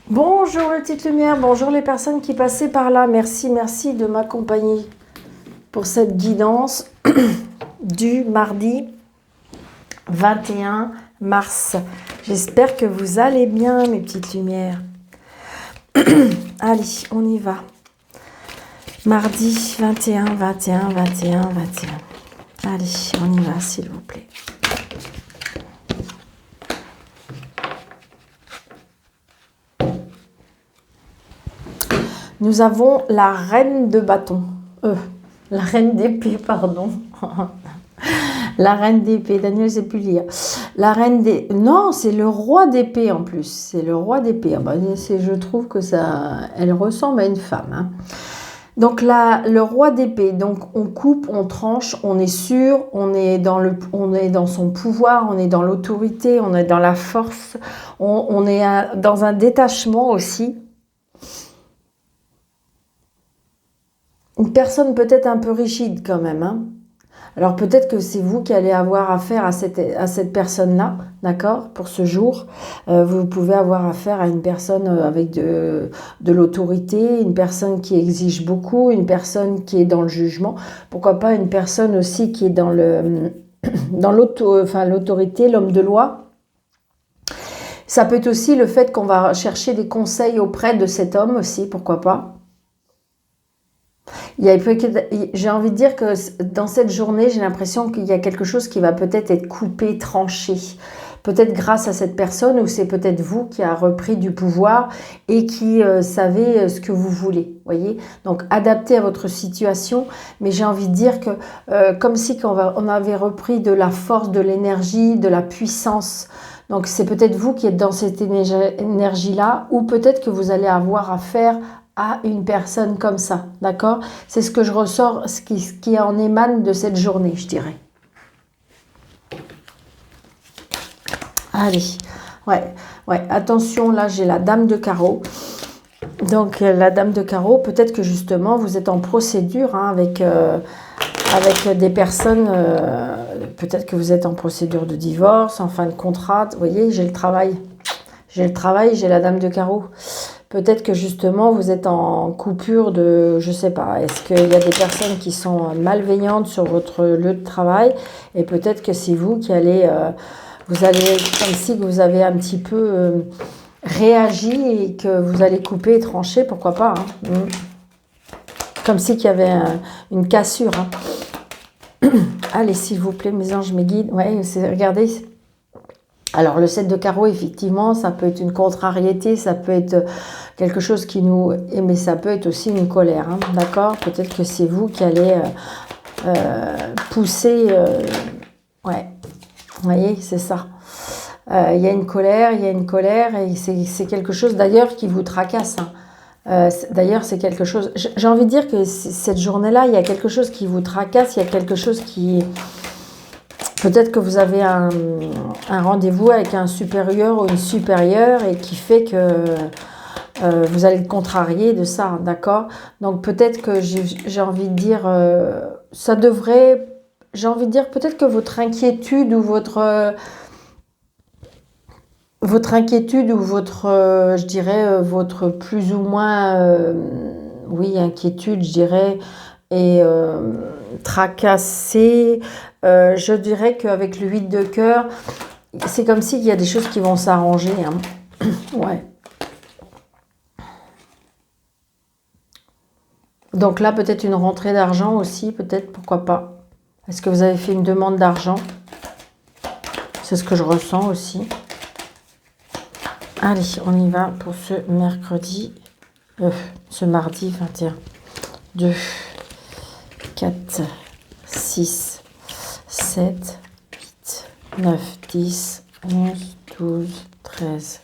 Bonjour les petites lumières, bonjour les personnes qui passaient par là. Merci, merci de m'accompagner pour cette guidance du mardi 21 mars. J'espère que vous allez bien mes petites lumières. Allez, on y va. Mardi 21, 21, 21, 21. Allez, on y va s'il vous plaît. Nous avons la reine de bâton. La reine d'épée, pardon. La reine d'épée. Daniel, j'ai pu lire. La reine des... Non, c'est le roi d'épée en plus. C'est le roi d'épée. Je trouve que ça... Elle ressemble à une femme. Hein. Donc là, le roi d'épée. Donc on coupe, on tranche, on est sûr, on est dans son pouvoir, on est dans l'autorité, on est dans la force, on est dans un détachement aussi. Une personne peut-être un peu rigide quand même. Hein. Alors peut-être que c'est vous qui allez avoir affaire à cette personne-là, d'accord, pour ce jour. Vous pouvez avoir affaire à une personne avec de l'autorité, une personne qui exige beaucoup, une personne qui est dans le jugement. Pourquoi pas une personne aussi qui est dans l'autorité, l'homme de loi. Ça peut être aussi le fait qu'on va chercher des conseils auprès de cet homme aussi, pourquoi pas. J'ai envie de dire que dans cette journée, j'ai l'impression qu'il y a quelque chose qui va peut-être être coupé, tranché. Peut-être grâce à cette personne ou c'est peut-être vous qui a repris du pouvoir et qui savez ce que vous voulez. Voyez, donc adapté à votre situation. Mais j'ai envie de dire que comme si on avait repris de la force, de l'énergie, de la puissance. Donc c'est peut-être vous qui êtes dans cette énergie-là ou peut-être que vous allez avoir affaire à une personne comme ça, d'accord? C'est ce que je ressors, ce qui en émane de cette journée, je dirais. Allez, ouais, attention, là j'ai la dame de carreau. Donc la dame de carreau, peut-être que justement vous êtes en procédure hein, avec des personnes, peut-être que vous êtes en procédure de divorce, en fin de contrat. Vous voyez, j'ai le travail, j'ai la dame de carreau. Peut-être que justement vous êtes en coupure de, je sais pas, est-ce qu'il y a des personnes qui sont malveillantes sur votre lieu de travail et peut-être que c'est vous qui allez, vous allez, comme si vous avez un petit peu réagi et que vous allez couper et trancher, pourquoi pas. Hein. Comme si qu'il y avait une cassure. Hein. Allez, s'il vous plaît, mes anges, mes guides. Ouais, regardez. Alors, le 7 de carreau, effectivement, ça peut être une contrariété, ça peut être quelque chose qui nous... Mais ça peut être aussi une colère, hein, d'accord? Peut-être que c'est vous qui allez pousser... ouais, vous voyez, c'est ça. Il y a une colère et c'est quelque chose d'ailleurs qui vous tracasse. Hein. D'ailleurs, c'est quelque chose... J'ai envie de dire que cette journée-là, il y a quelque chose qui vous tracasse, il y a quelque chose qui... Peut-être que vous avez un rendez-vous avec un supérieur ou une supérieure et qui fait que vous allez être contrarié de ça, d'accord? Donc peut-être que j'ai envie de dire, ça devrait, j'ai envie de dire peut-être que votre inquiétude ou votre inquiétude ou je dirais, votre plus ou moins, oui, inquiétude, je dirais, et tracassé. Je dirais qu'avec le 8 de cœur, c'est comme s'il y a des choses qui vont s'arranger. Hein. Ouais. Donc là, peut-être une rentrée d'argent aussi, peut-être, pourquoi pas. Est-ce que vous avez fait une demande d'argent? C'est ce que je ressens aussi. Allez, on y va pour ce mercredi, ce mardi 21. 2, 4, 6, 7, 8, 9, 10, 11, 12, 13.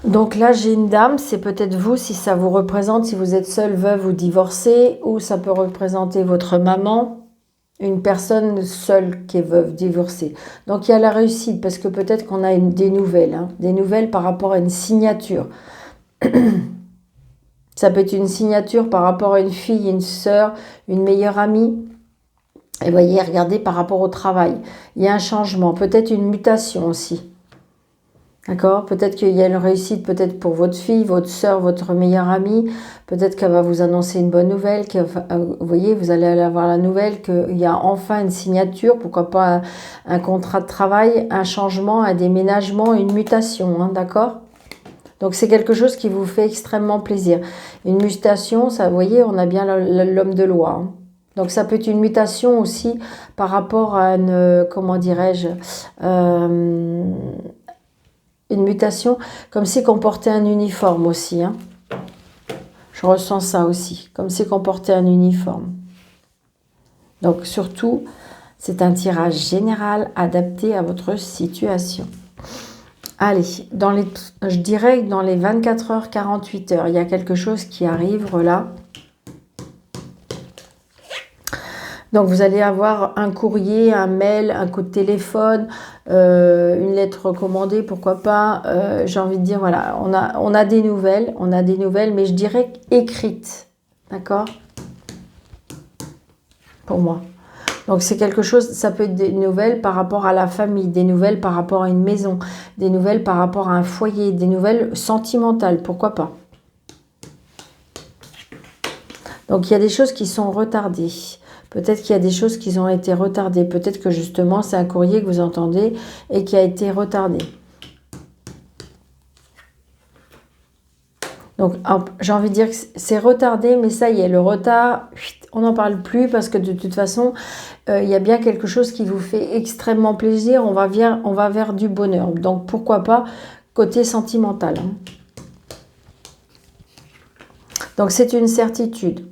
Donc là, j'ai une dame, c'est peut-être vous, si ça vous représente, si vous êtes seule, veuve ou divorcée, ou ça peut représenter votre maman, une personne seule qui est veuve, divorcée. Donc il y a la réussite, parce que peut-être qu'on a des nouvelles, hein, des nouvelles par rapport à une signature. Ça peut être une signature par rapport à une fille, une sœur, une meilleure amie. Et voyez, regardez par rapport au travail. Il y a un changement, peut-être une mutation aussi. D'accord? Peut-être qu'il y a une réussite, peut-être pour votre fille, votre soeur, votre meilleure amie. Peut-être qu'elle va vous annoncer une bonne nouvelle. Vous voyez, vous allez avoir la nouvelle qu'il y a enfin une signature. Pourquoi pas un contrat de travail, un changement, un déménagement, une mutation. Hein, d'accord? Donc c'est quelque chose qui vous fait extrêmement plaisir. Une mutation, ça, vous voyez, on a bien l'homme de loi. Hein. Donc ça peut être une mutation aussi par rapport à une, comment dirais-je, une mutation comme si qu'on portait un uniforme aussi. Hein. Je ressens ça aussi, comme si qu'on portait un uniforme. Donc surtout, c'est un tirage général adapté à votre situation. Allez, je dirais que dans les 24 heures, 48 heures, il y a quelque chose qui arrive là. Donc, vous allez avoir un courrier, un mail, un coup de téléphone, une lettre recommandée, pourquoi pas. J'ai envie de dire, voilà, on a des nouvelles, mais je dirais écrites, d'accord? Pour moi. Donc, c'est quelque chose, ça peut être des nouvelles par rapport à la famille, des nouvelles par rapport à une maison, des nouvelles par rapport à un foyer, des nouvelles sentimentales, pourquoi pas. Donc, il y a des choses qui sont retardées. Peut-être qu'il y a des choses qui ont été retardées. Peut-être que justement, c'est un courrier que vous entendez et qui a été retardé. Donc, j'ai envie de dire que c'est retardé, mais ça y est, le retard, on n'en parle plus parce que de toute façon, il y a bien quelque chose qui vous fait extrêmement plaisir. On va vers du bonheur. Donc, pourquoi pas côté sentimental. Hein. Donc, c'est une certitude.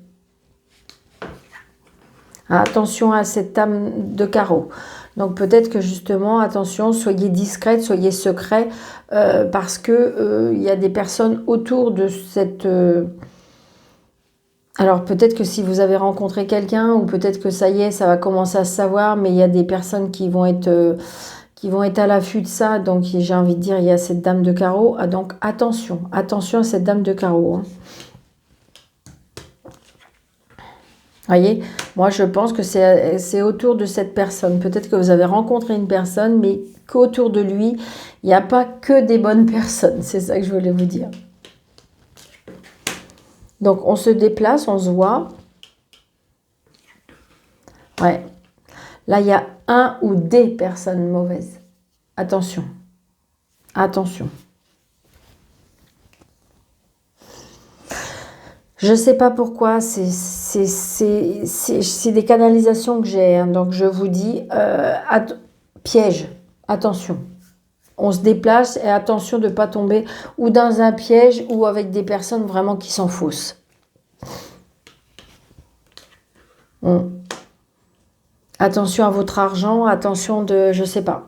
Attention à cette âme de carreau. Donc peut-être que justement, attention, soyez discrète, soyez secret, parce que il y a des personnes autour de cette... Alors peut-être que si vous avez rencontré quelqu'un, ou peut-être que ça y est, ça va commencer à se savoir, mais il y a des personnes qui vont être à l'affût de ça. Donc j'ai envie de dire, il y a cette dame de carreau. Ah, donc attention à cette dame de carreau. Hein. Voyez, moi je pense que c'est autour de cette personne. Peut-être que vous avez rencontré une personne, mais qu'autour de lui, il n'y a pas que des bonnes personnes. C'est ça que je voulais vous dire. Donc on se déplace, on se voit. Ouais. Là, il y a un ou des personnes mauvaises. Attention. Attention. Je ne sais pas pourquoi, c'est des canalisations que j'ai, hein, donc je vous dis, piège, attention. On se déplace et attention de ne pas tomber ou dans un piège ou avec des personnes vraiment qui sont fausses. Attention à votre argent, attention de, je ne sais pas.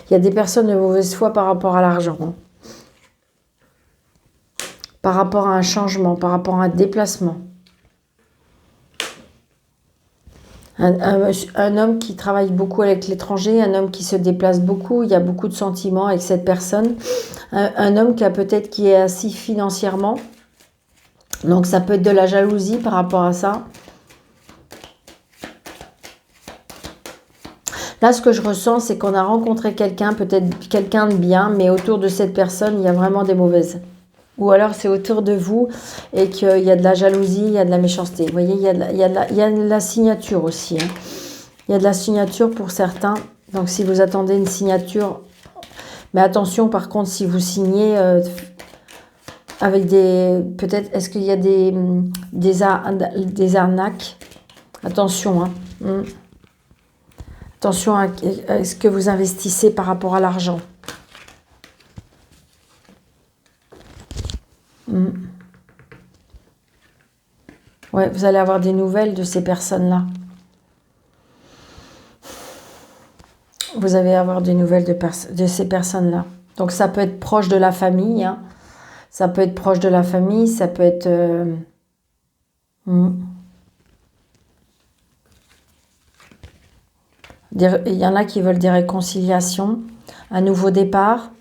Il y a des personnes de mauvaise foi par rapport à l'argent. Hein. Par rapport à un changement, par rapport à un déplacement. Un homme qui travaille beaucoup avec l'étranger, un homme qui se déplace beaucoup, il y a beaucoup de sentiments avec cette personne. Un homme qui est assis financièrement. Donc ça peut être de la jalousie par rapport à ça. Là, ce que je ressens, c'est qu'on a rencontré quelqu'un, peut-être quelqu'un de bien, mais autour de cette personne, il y a vraiment des mauvaises. Ou alors c'est autour de vous et qu'il y a de la jalousie, il y a de la méchanceté. Vous voyez, il y a de la signature aussi. Hein. Il y a de la signature pour certains. Donc si vous attendez une signature, mais attention par contre si vous signez avec des... Peut-être, est-ce qu'il y a des arnaques? Attention. Hein. Attention à ce que vous investissez par rapport à l'argent. Ouais, vous allez avoir des nouvelles de ces personnes-là. Vous allez avoir des nouvelles de ces personnes-là. Donc, ça peut être proche de la famille. Hein. Ça peut être proche de la famille. Ça peut être... Il y en a qui veulent des réconciliations, un nouveau départ.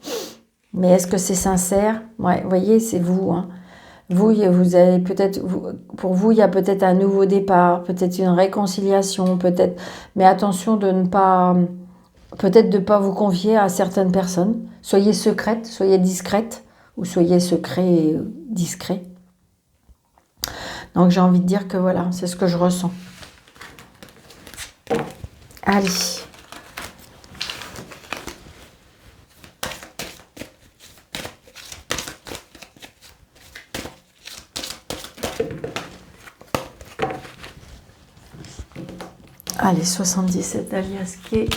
Mais est-ce que c'est sincère? Ouais, vous voyez, c'est vous. Hein. Vous avez peut-être, pour vous, il y a peut-être un nouveau départ, peut-être une réconciliation, peut-être, mais attention de ne pas, peut-être de ne pas vous confier à certaines personnes. Soyez secrète, soyez discrète, ou soyez secret et discret. Donc j'ai envie de dire que voilà, c'est ce que je ressens. Allez. Allez, 77 alias Kay.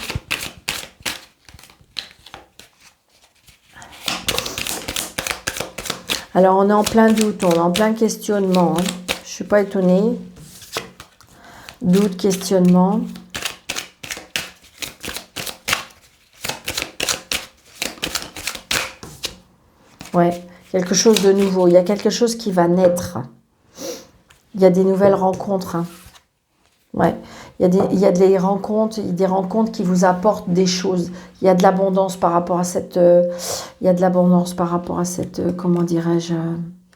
Alors, on est en plein doute, on est en plein questionnement. Hein. Je ne suis pas étonnée. Doute, questionnement. Ouais, quelque chose de nouveau. Il y a quelque chose qui va naître. Il y a des nouvelles rencontres. Hein. Ouais, il y a des rencontres qui vous apportent des choses. Il y a de l'abondance par rapport à cette, comment dirais-je,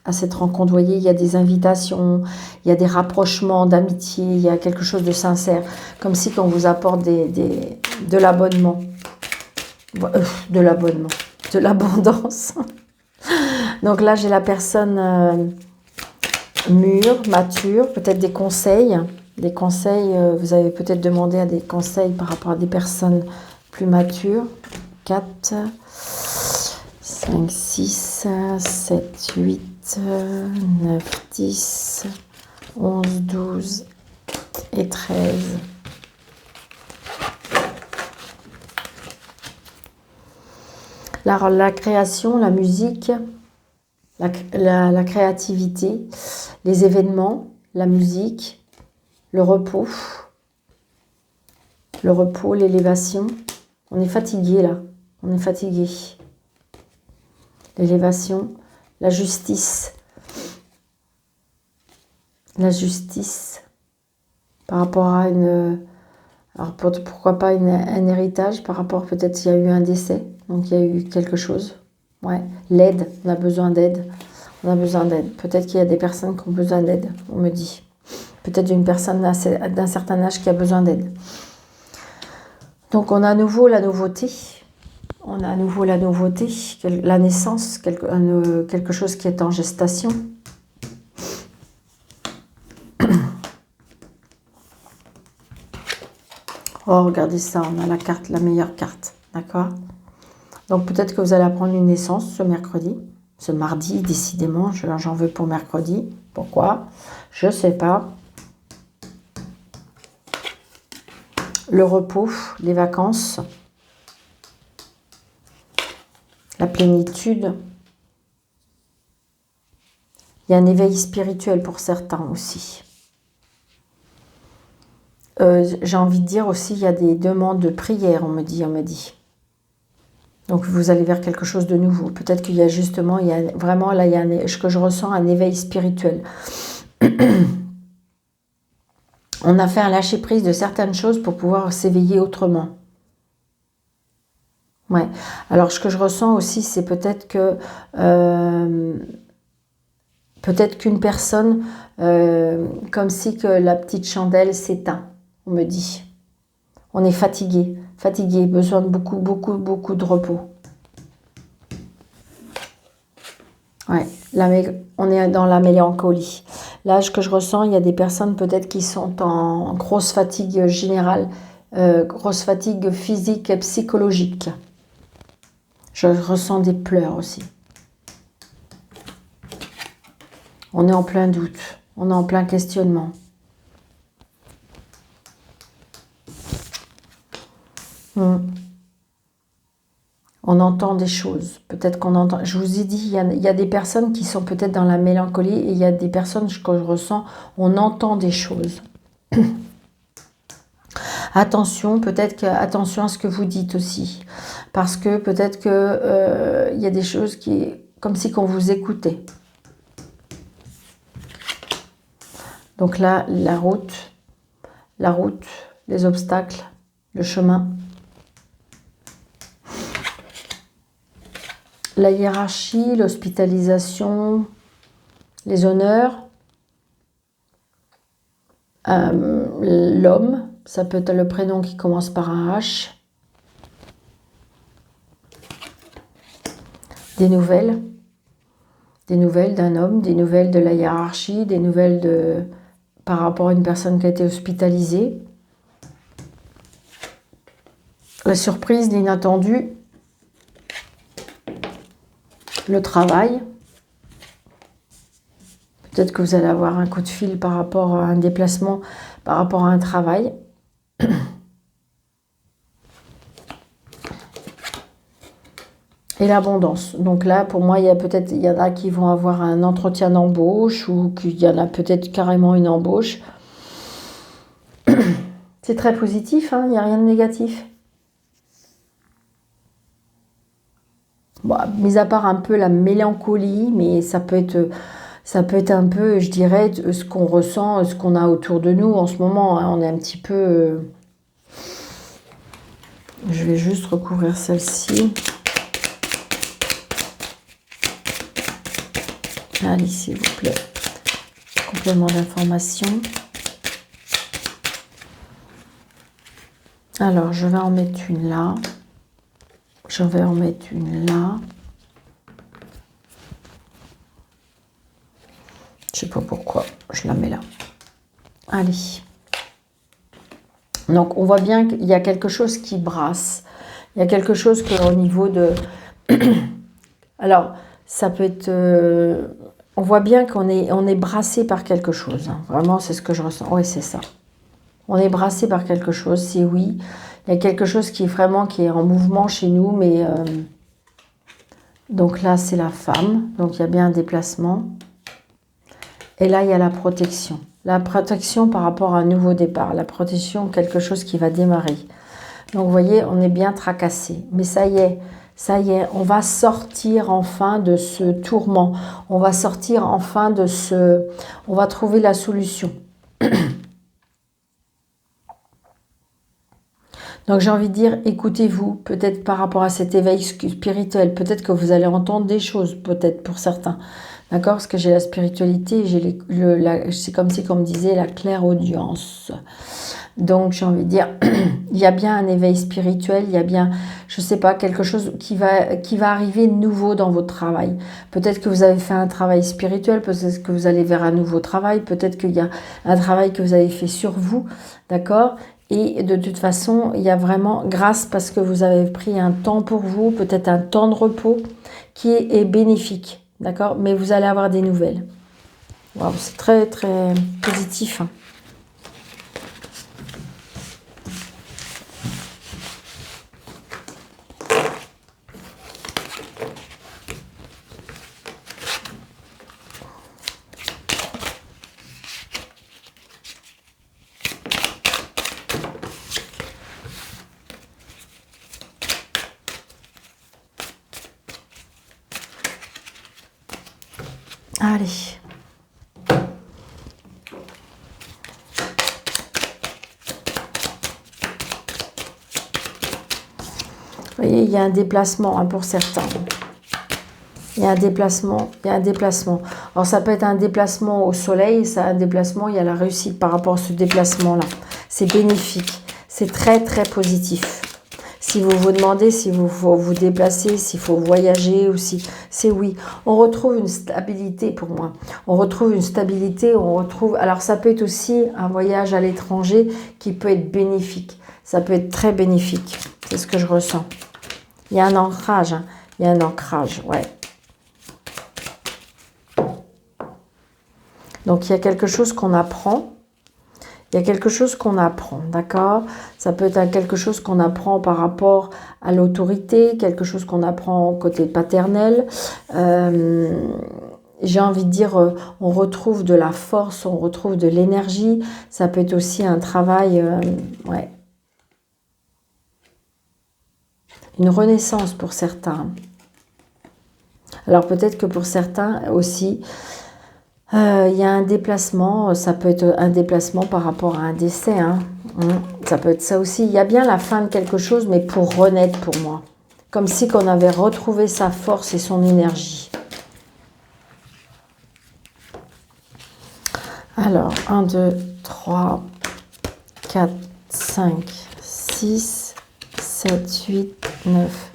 à cette rencontre. Vous voyez, il y a des invitations, il y a des rapprochements d'amitié, il y a quelque chose de sincère, comme si on vous apporte de l'abonnement, de l'abondance. Donc là, j'ai la personne mûre, mature, peut-être des conseils. Des conseils, vous avez peut-être demandé à des conseils par rapport à des personnes plus matures. 4, 5, 6, 7, 8, 9, 10, 11, 12 et 13. La création, la musique, la créativité, les événements, la musique, le repos, l'élévation. On est fatigué là, on est fatigué. L'élévation, la justice par rapport à une... Alors pourquoi pas un héritage par rapport, peut-être il y a eu un décès, donc il y a eu quelque chose. Ouais, l'aide, on a besoin d'aide. On a besoin d'aide. Peut-être qu'il y a des personnes qui ont besoin d'aide, on me dit. Peut-être une personne d'un certain âge qui a besoin d'aide. Donc on a à nouveau la nouveauté. On a à nouveau la nouveauté, la naissance, quelque chose qui est en gestation. Oh, regardez ça, on a la carte, la meilleure carte, d'accord? Donc peut-être que vous allez apprendre une naissance ce mercredi, ce mardi, décidément, j'en veux pour mercredi. Pourquoi? Je ne sais pas. Le repos, les vacances, la plénitude. Il y a un éveil spirituel pour certains aussi. J'ai envie de dire aussi, il y a des demandes de prière, on me dit. Donc vous allez vers quelque chose de nouveau. Peut-être qu'il y a justement, vraiment là, il y a ce que je ressens, un éveil spirituel. On a fait un lâcher-prise de certaines choses pour pouvoir s'éveiller autrement. Ouais. Alors ce que je ressens aussi, c'est peut-être que qu'une personne, comme si que la petite chandelle s'éteint, on me dit. On est fatigué, besoin de beaucoup de repos. Ouais, on est dans la mélancolie. Là, ce que je ressens, il y a des personnes peut-être qui sont en grosse fatigue générale, grosse fatigue physique et psychologique. Je ressens des pleurs aussi. On est en plein doute, on est en plein questionnement. On entend des choses, peut-être qu'on entend... Je vous ai dit, il y a des personnes qui sont peut-être dans la mélancolie et il y a des personnes que je ressens, on entend des choses. Attention, attention à ce que vous dites aussi, parce que peut-être que il y a des choses qui, comme si qu'on vous écoutait. Donc là, la route, les obstacles, le chemin. La hiérarchie, l'hospitalisation, les honneurs, l'homme, ça peut être le prénom qui commence par un H, des nouvelles d'un homme, des nouvelles de la hiérarchie, des nouvelles par rapport à une personne qui a été hospitalisée, la surprise, l'inattendu, le travail. Peut-être que vous allez avoir un coup de fil par rapport à un déplacement, par rapport à un travail. Et l'abondance. Donc là, pour moi, il y en a qui vont avoir un entretien d'embauche ou qu'il y en a peut-être carrément une embauche. C'est très positif, hein, il n'y a rien de négatif. Bon, mis à part un peu la mélancolie, mais ça peut être un peu, je dirais, ce qu'on ressent, ce qu'on a autour de nous en ce moment. Hein. On est un petit peu... Je vais juste recouvrir celle-ci. Allez, s'il vous plaît. Complément d'information. Alors, je vais en mettre une là. Je vais en mettre une là. Je sais pas pourquoi, je la mets là. Allez. Donc, on voit bien qu'il y a quelque chose qui brasse. Il y a quelque chose qu'au niveau de... Alors, ça peut être... On voit bien qu'on est brassé par quelque chose. Hein. Vraiment, c'est ce que je ressens. Oui, c'est ça. On est brassé par quelque chose, c'est oui. Il y a quelque chose qui est en mouvement chez nous, mais... Donc là, c'est la femme. Donc, il y a bien un déplacement. Et là, il y a la protection. La protection par rapport à un nouveau départ. La protection, quelque chose qui va démarrer. Donc, vous voyez, on est bien tracassé. Mais ça y est, on va sortir enfin de ce tourment. On va sortir enfin de ce... On va trouver la solution. Donc, j'ai envie de dire, écoutez-vous, peut-être par rapport à cet éveil spirituel. Peut-être que vous allez entendre des choses, peut-être pour certains. D'accord? Parce que j'ai la spiritualité, c'est comme si, comme disait, la clairaudience. Donc, j'ai envie de dire, il y a bien un éveil spirituel, il y a bien, je ne sais pas, quelque chose qui va arriver nouveau dans votre travail. Peut-être que vous avez fait un travail spirituel, peut-être que vous allez vers un nouveau travail, peut-être qu'il y a un travail que vous avez fait sur vous, d'accord? Et de toute façon, il y a vraiment, grâce parce que vous avez pris un temps pour vous, peut-être un temps de repos qui est bénéfique. D'accord? Mais vous allez avoir des nouvelles. Wow, c'est très, très positif. Hein. Allez. Vous voyez, il y a un déplacement hein, pour certains. Il y a un déplacement, Alors, ça peut être un déplacement au soleil, ça, un déplacement, il y a la réussite par rapport à ce déplacement-là. C'est bénéfique, c'est très, très positif. Si vous vous demandez s'il faut vous déplacer, s'il faut voyager ou si c'est oui. On retrouve une stabilité pour moi. On retrouve une stabilité, Alors, ça peut être aussi un voyage à l'étranger qui peut être bénéfique. Ça peut être très bénéfique. C'est ce que je ressens. Il y a un ancrage, hein. Il y a un ancrage, ouais. Donc, il y a quelque chose qu'on apprend. Il y a quelque chose qu'on apprend, d'accord? Ça peut être quelque chose qu'on apprend par rapport à l'autorité, quelque chose qu'on apprend côté paternel. J'ai envie de dire, on retrouve de la force, on retrouve de l'énergie. Ça peut être aussi un travail, ouais. Une renaissance pour certains. Alors peut-être que pour certains aussi... il y a un déplacement, ça peut être un déplacement par rapport à un décès. Hein. Ça peut être ça aussi. Il y a bien la fin de quelque chose, mais pour renaître pour moi. Comme si qu'on avait retrouvé sa force et son énergie. Alors, 1, 2, 3, 4, 5, 6, 7, 8, 9.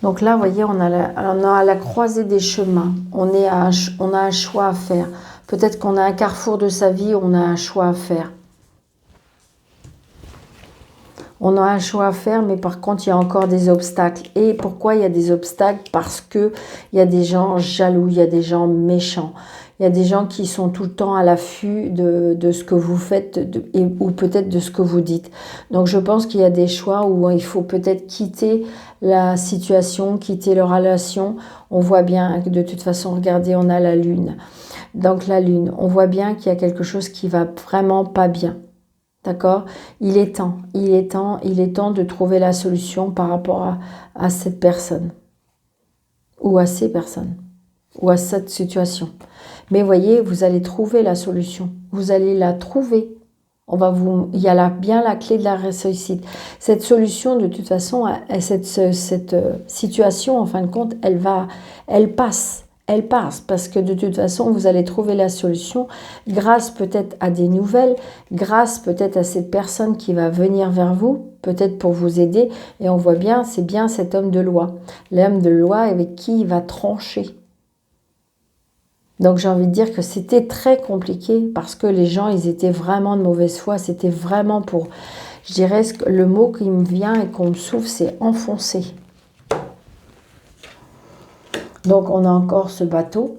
Donc là, vous voyez, on a la croisée des chemins. On a un choix à faire. Peut-être qu'on a un carrefour de sa vie, on a un choix à faire. On a un choix à faire, mais par contre, il y a encore des obstacles. Et pourquoi il y a des obstacles? Parce qu'il y a des gens jaloux, il y a des gens méchants. Il y a des gens qui sont tout le temps à l'affût de ce que vous faites ou peut-être de ce que vous dites. Donc, je pense qu'il y a des choix où il faut peut-être quitter la situation, quitter leur relation. On voit bien que de toute façon, regardez, on a la lune. Donc, la lune, on voit bien qu'il y a quelque chose qui va vraiment pas bien. D'accord? Il est temps de trouver la solution par rapport à cette personne. Ou à ces personnes. Ou à cette situation. Mais voyez, vous allez trouver la solution. Vous allez la trouver. Il y a bien la clé de la réussite. Cette solution, de toute façon, cette situation, en fin de compte, elle passe. Elle passe parce que de toute façon, vous allez trouver la solution grâce peut-être à des nouvelles, grâce peut-être à cette personne qui va venir vers vous, peut-être pour vous aider. Et on voit bien, c'est bien cet homme de loi. L'homme de loi avec qui il va trancher. Donc j'ai envie de dire que c'était très compliqué parce que les gens, ils étaient vraiment de mauvaise foi. C'était vraiment pour, je dirais, le mot qui me vient et qu'on me souffle, c'est enfoncer. Donc on a encore ce bateau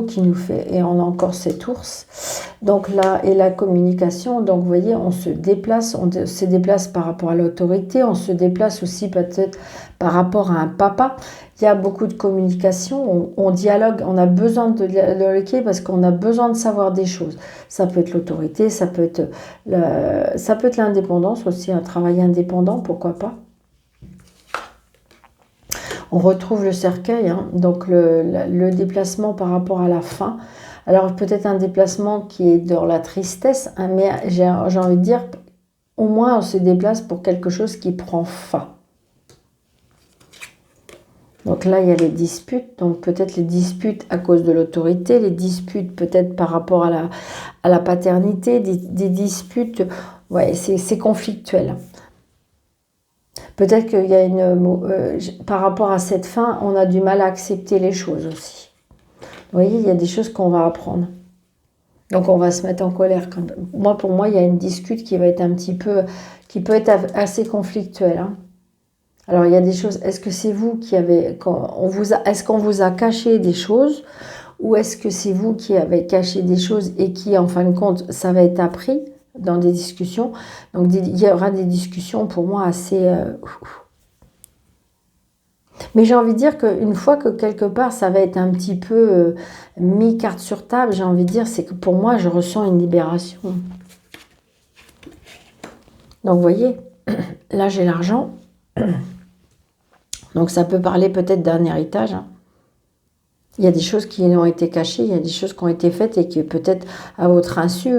qui nous fait, et on a encore cet ours. Donc là, et la communication, donc vous voyez, on se déplace par rapport à l'autorité, on se déplace aussi peut-être par rapport à un papa. Il y a beaucoup de communication, on dialogue, on a besoin de dialoguer parce qu'on a besoin de savoir des choses. Ça peut être l'autorité, ça peut être l'indépendance aussi, un travail indépendant, pourquoi pas. On retrouve le cercueil, hein, donc le déplacement par rapport à la fin. Alors peut-être un déplacement qui est dans la tristesse, hein, mais j'ai envie de dire, au moins on se déplace pour quelque chose qui prend fin. Donc là, il y a les disputes, donc peut-être les disputes à cause de l'autorité, les disputes peut-être par rapport à la paternité, des disputes, ouais, c'est conflictuel. Peut-être qu'il y a par rapport à cette fin, on a du mal à accepter les choses aussi. Vous voyez, il y a des choses qu'on va apprendre. Donc on va se mettre en colère. Pour moi, il y a une dispute qui va être qui peut être assez conflictuelle. Hein. Alors il y a des choses, est-ce que c'est vous qui avez, est-ce qu'on vous a caché des choses ou est-ce que c'est vous qui avez caché des choses et qui, en fin de compte, ça va être appris dans des discussions. Donc il y aura des discussions pour moi assez... Mais j'ai envie de dire qu'une fois que quelque part ça va être un petit peu mis carte sur table, j'ai envie de dire, c'est que pour moi je ressens une libération. Donc vous voyez, là j'ai l'argent. Donc ça peut parler peut-être d'un héritage. Hein. Il y a des choses qui ont été cachées, il y a des choses qui ont été faites et qui peut-être à votre insu,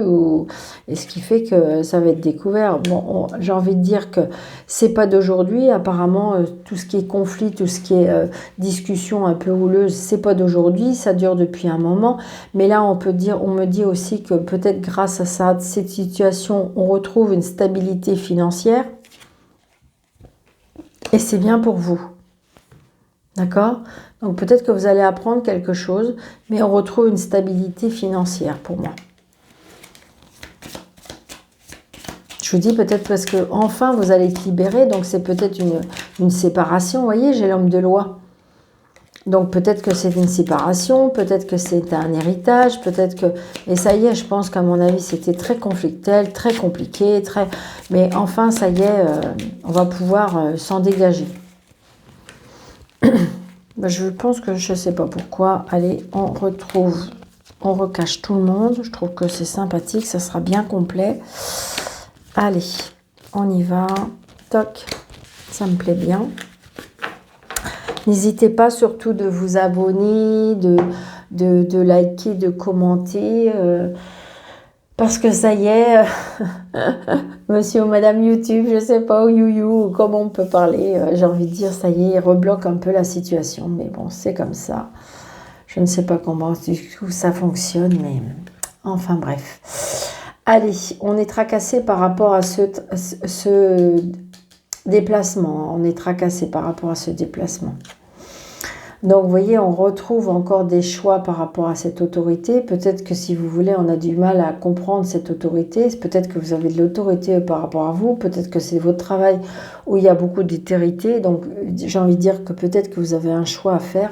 et ce qui fait que ça va être découvert. Bon, j'ai envie de dire que c'est pas d'aujourd'hui. Apparemment, tout ce qui est conflit, tout ce qui est discussion un peu houleuse, c'est pas d'aujourd'hui. Ça dure depuis un moment. Mais là, on me dit aussi que peut-être grâce à cette situation, on retrouve une stabilité financière. Et c'est bien pour vous. D'accord? Donc peut-être que vous allez apprendre quelque chose, mais on retrouve une stabilité financière pour moi. Je vous dis peut-être parce que enfin vous allez être libéré, donc c'est peut-être une séparation. Vous voyez, j'ai l'homme de loi. Donc peut-être que c'est une séparation, peut-être que c'est un héritage, peut-être que... Et ça y est, je pense qu'à mon avis, c'était très conflictuel, très compliqué, mais enfin, ça y est, on va pouvoir s'en dégager. Je pense que je ne sais pas pourquoi. Allez, on recache tout le monde. Je trouve que c'est sympathique, ça sera bien complet. Allez, on y va. Toc, ça me plaît bien. N'hésitez pas surtout de vous abonner, de liker, de commenter. Parce que ça y est, monsieur ou madame YouTube, je ne sais pas, ou you, comment on peut parler, j'ai envie de dire, ça y est, il rebloque un peu la situation. Mais bon, c'est comme ça. Je Je ne sais pas comment du coup ça fonctionne, mais enfin bref. Allez, on est tracassé par rapport à ce déplacement. On est tracassé par rapport à ce déplacement. Donc, vous voyez, on retrouve encore des choix par rapport à cette autorité. Peut-être que si vous voulez, on a du mal à comprendre cette autorité. Peut-être que vous avez de l'autorité par rapport à vous. Peut-être que c'est votre travail où il y a beaucoup d'autorité. Donc, j'ai envie de dire que peut-être que vous avez un choix à faire.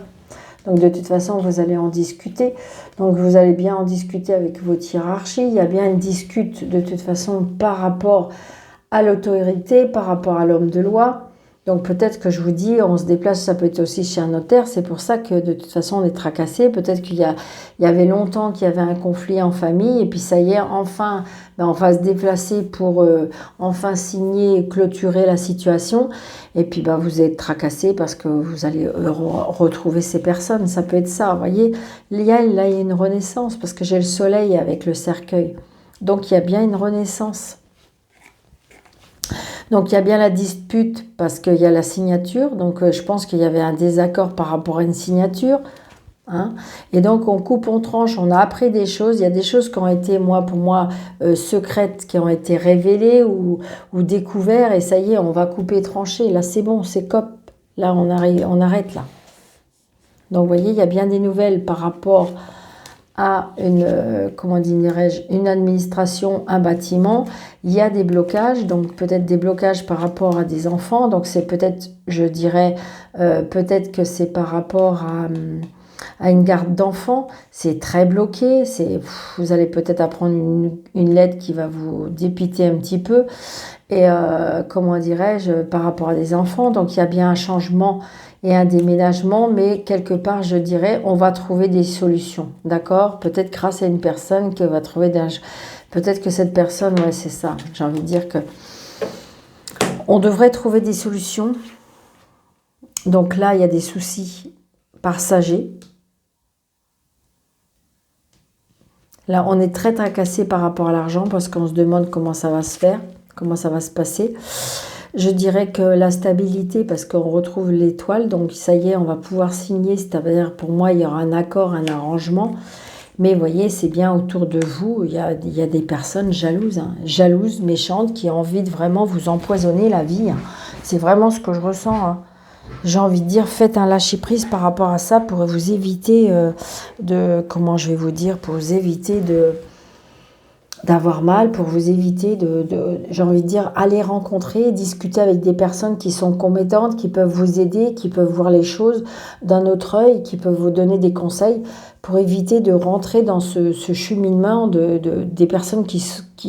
Donc, de toute façon, vous allez en discuter. Donc, vous allez bien en discuter avec votre hiérarchie. Il y a bien une discute, de toute façon, par rapport à l'autorité, par rapport à l'homme de loi. Donc peut-être que je vous dis, on se déplace, ça peut être aussi chez un notaire, c'est pour ça que de toute façon on est tracassé. Peut-être qu'il y avait longtemps qu'il y avait un conflit en famille et puis ça y est, enfin, on va se déplacer pour enfin signer et clôturer la situation. Et puis vous êtes tracassé parce que vous allez retrouver ces personnes, ça peut être ça, vous voyez. Là, il y a une renaissance parce que j'ai le soleil avec le cercueil. Donc il y a bien une renaissance. Donc, il y a bien la dispute parce qu'il y a la signature. Donc, je pense qu'il y avait un désaccord par rapport à une signature. Hein. Et donc, on coupe, on tranche, on a appris des choses. Il y a des choses qui ont été, pour moi, secrètes, qui ont été révélées ou découvertes. Et ça y est, on va couper, trancher. Là, c'est bon, c'est cop. Là, on arrête là. Donc, vous voyez, il y a bien des nouvelles par rapport à une administration, un bâtiment. Il y a des blocages, donc peut-être des blocages par rapport à des enfants. Donc c'est peut-être, je dirais, peut-être que c'est par rapport à une garde d'enfants. C'est très bloqué. Vous allez peut-être apprendre une lettre qui va vous dépiter un petit peu. Et comment dirais-je, par rapport à des enfants. Donc il y a bien un changement et un déménagement, mais quelque part, je dirais, on va trouver des solutions, d'accord? Peut-être grâce à une personne qui va trouver peut-être que cette personne, ouais, c'est ça. J'ai envie de dire que on devrait trouver des solutions. Donc là, il y a des soucis passagers. Là, on est très tracassé par rapport à l'argent parce qu'on se demande comment ça va se faire, comment ça va se passer. Je dirais que la stabilité, parce qu'on retrouve l'étoile, donc ça y est, on va pouvoir signer, c'est-à-dire pour moi, il y aura un accord, un arrangement. Mais vous voyez, c'est bien autour de vous, il y a des personnes jalouses, jalouses, méchantes, qui ont envie de vraiment vous empoisonner la vie. C'est vraiment ce que je ressens. J'ai envie de dire, faites un lâcher-prise par rapport à ça pour vous éviter pour vous éviter d'avoir mal, pour vous éviter j'ai envie de dire, aller rencontrer, discuter avec des personnes qui sont compétentes, qui peuvent vous aider, qui peuvent voir les choses d'un autre œil, qui peuvent vous donner des conseils pour éviter de rentrer dans ce cheminement des personnes qui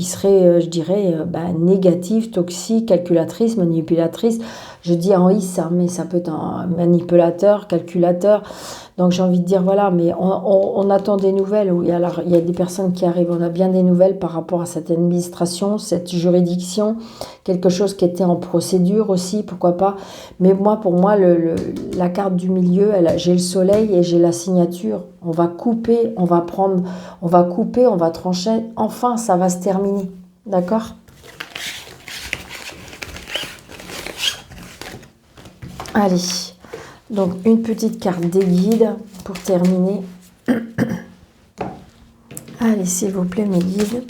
seraient, je dirais, négatives, toxiques, calculatrices, manipulatrices. Je dis en I, mais ça peut être un manipulateur, calculateur. Donc j'ai envie de dire, voilà, mais on attend des nouvelles. Il y a des personnes qui arrivent, on a bien des nouvelles par rapport à cette administration, cette juridiction, quelque chose qui était en procédure aussi, pourquoi pas. Mais pour moi, la carte du milieu, j'ai le soleil et j'ai la signature. On va couper, on va couper, on va trancher. Enfin, ça va se terminer. D'accord ? Allez. Donc, une petite carte des guides pour terminer. Allez, s'il vous plaît, mes guides.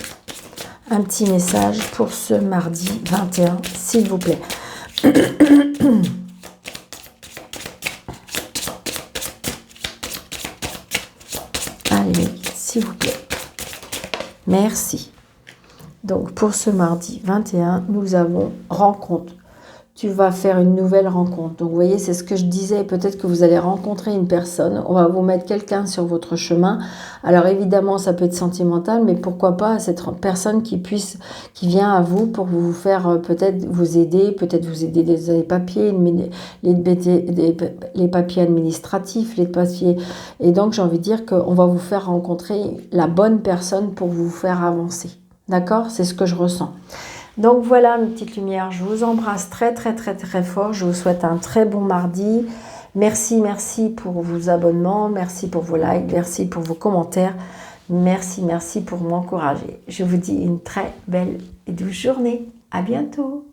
Un petit message pour ce mardi 21, s'il vous plaît. Allez, s'il vous plaît. Merci. Donc, pour ce mardi 21, nous avons rencontre. Tu vas faire une nouvelle rencontre. Donc, vous voyez, c'est ce que je disais. Peut-être que vous allez rencontrer une personne. On va vous mettre quelqu'un sur votre chemin. Alors, évidemment, ça peut être sentimental, mais pourquoi pas cette personne qui vient à vous pour vous faire peut-être vous aider des papiers, les papiers administratifs, les papiers. Et donc, j'ai envie de dire qu'on va vous faire rencontrer la bonne personne pour vous faire avancer. D'accord ? C'est ce que je ressens. Donc voilà mes petites lumières, je vous embrasse très très très très fort, je vous souhaite un très bon mardi. Merci pour vos abonnements, merci pour vos likes, merci pour vos commentaires, merci pour m'encourager. Je vous dis une très belle et douce journée, à bientôt.